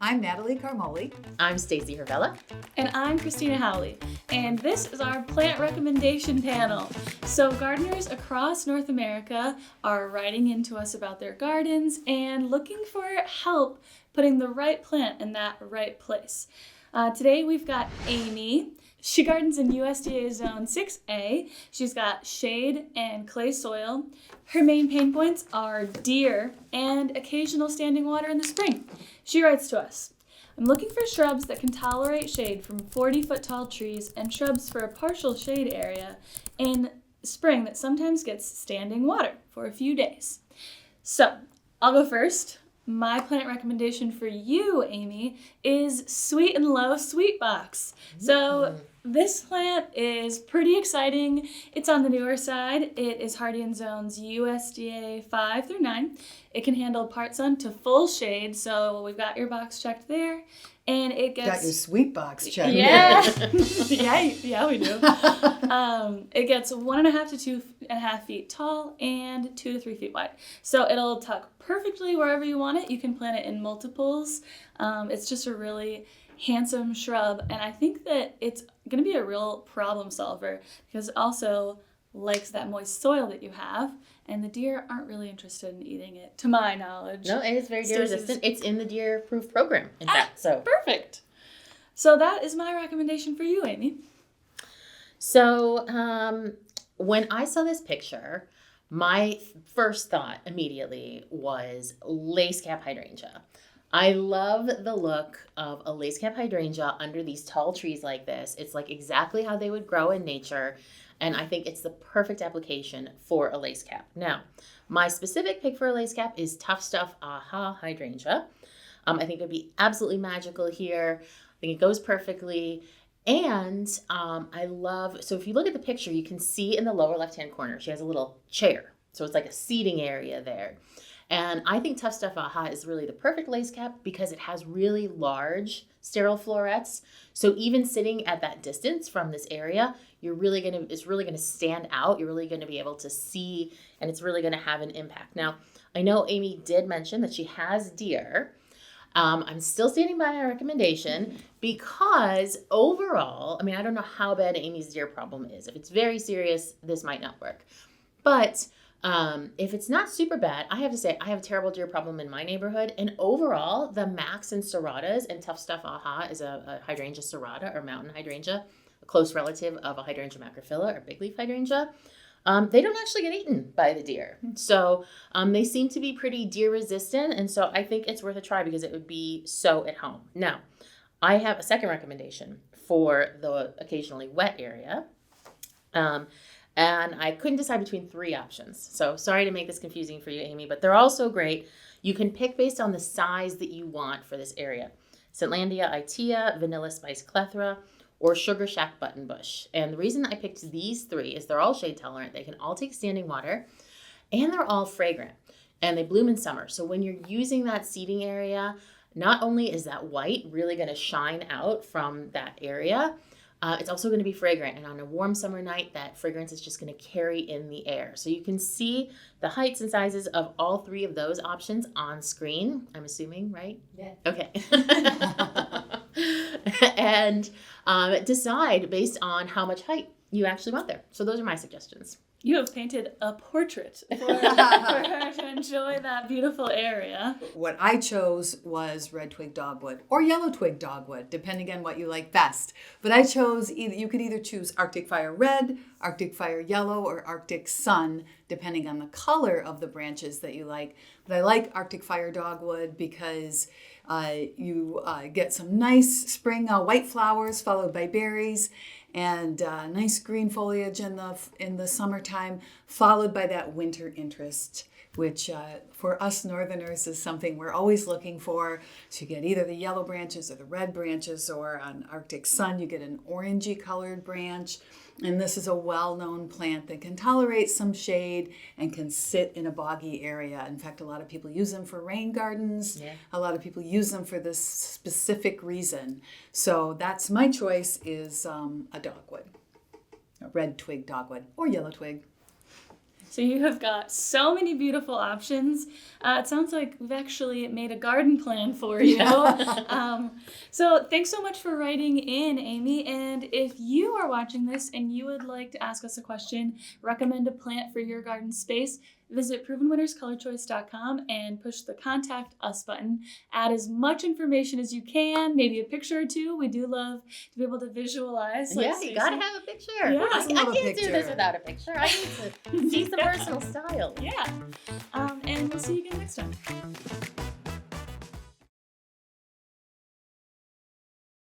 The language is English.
I'm Natalie Carmoli. I'm Stacey Hervella. And I'm Kristina Howley. And this is our plant recommendation panel. So gardeners across North America are writing into us about their gardens and looking for help putting the right plant in that right place. Today we've got Amy. She gardens in USDA Zone 6A. She's got shade and clay soil. Her main pain points are deer and occasional standing water in the spring. She writes to us, I'm looking for shrubs that can tolerate shade from 40-foot tall trees and shrubs for a partial shade area in spring that sometimes gets standing water for a few days. So, I'll go first. My plant recommendation for you, Amy, is Sweet and Low Sweet Box. So this plant is pretty exciting. It's on the newer side. It is hardy in zones USDA 5 through 9. It can handle part sun to full shade, so we've got your box checked there. And it gets... Got your sweet box checked. Yeah. yeah, we do. It gets 1.5 to 2.5 feet tall and 2 to 3 feet wide. So it'll tuck perfectly wherever you want it. You can plant it in multiples. It's just a really handsome shrub. And I think that it's going to be a real problem solver because it also likes that moist soil that you have. And the deer aren't really interested in eating it, to my knowledge. No, it is very deer resistant. It's in the deer-proof program, in fact. So perfect. So that is my recommendation for you, Amy. So when I saw this picture, my first thought immediately was lace cap hydrangea. I love the look of a lace cap hydrangea under these tall trees like this. It's like exactly how they would grow in nature. And I think it's the perfect application for a lace cap. Now, my specific pick for a lace cap is Tuff Stuff Ah-Ha hydrangea. I think it would be absolutely magical here. I think it goes perfectly. And I love, so if you look at the picture, you can see in the lower left-hand corner, she has a little chair. So it's like a seating area there. And I think Tuff Stuff Ah-Ha is really the perfect lace cap because it has really large sterile florets. So even sitting at that distance from this area, it's really gonna stand out. You're really gonna be able to see, and it's really gonna have an impact. Now, I know Amy did mention that she has deer. I'm still standing by my recommendation because overall, I mean, I don't know how bad Amy's deer problem is. If it's very serious, this might not work. But if it's not super bad, I have to say I have a terrible deer problem in my neighborhood. And overall, the Max and Serratas, and Tuff Stuff Ah-Ha is a hydrangea serrata or mountain hydrangea, a close relative of a hydrangea macrophylla or big leaf hydrangea. They don't actually get eaten by the deer. So they seem to be pretty deer resistant. And so I think it's worth a try because it would be so at home. Now, I have a second recommendation for the occasionally wet area. And I couldn't decide between 3 options. So sorry to make this confusing for you, Amy, but they're all so great. You can pick based on the size that you want for this area. Scentlandia itea, Vanilla Spice clethra, or Sugar Shack buttonbush. And the reason I picked these 3 is they're all shade tolerant. They can all take standing water, and they're all fragrant. And they bloom in summer. So when you're using that seating area, not only is that white really going to shine out from that area, it's also going to be fragrant. And on a warm summer night, that fragrance is just going to carry in the air. So you can see the heights and sizes of all 3 of those options on screen, I'm assuming, right? Yeah. Okay. And decide based on how much height you actually want there. So those are my suggestions. You have painted a portrait for her to enjoy that beautiful area. What I chose was red twig dogwood or yellow twig dogwood, depending on what you like best. But I chose you could either choose Arctic Fire Red, Arctic Fire Yellow, or Arctic Sun, depending on the color of the branches that you like. But I like Arctic Fire Dogwood because you get some nice spring white flowers followed by berries, and nice green foliage in the summertime, followed by that winter interest, which for us northerners is something we're always looking for. So you get either the yellow branches or the red branches, or on Arctic Sun you get an orangey colored branch. And this is a well-known plant that can tolerate some shade and can sit in a boggy area. In fact, a lot of people use them for rain gardens. Yeah. A lot of people use them for this specific reason. So that's my choice, is a dogwood, a red twig dogwood or yellow twig. So you have got so many beautiful options. It sounds like we've actually made a garden plan for you. So thanks so much for writing in, Amy. And if you are watching this and you would like to ask us a question, recommend a plant for your garden space, visit provenwinnerscolorchoice.com and push the Contact Us button. Add as much information as you can, maybe a picture or two. We do love to be able to visualize. Yeah, Stacey. you gotta have a picture. Yeah. I can't do picture. this without a picture. I need to see some personal style. Yeah. And we'll see you again next time.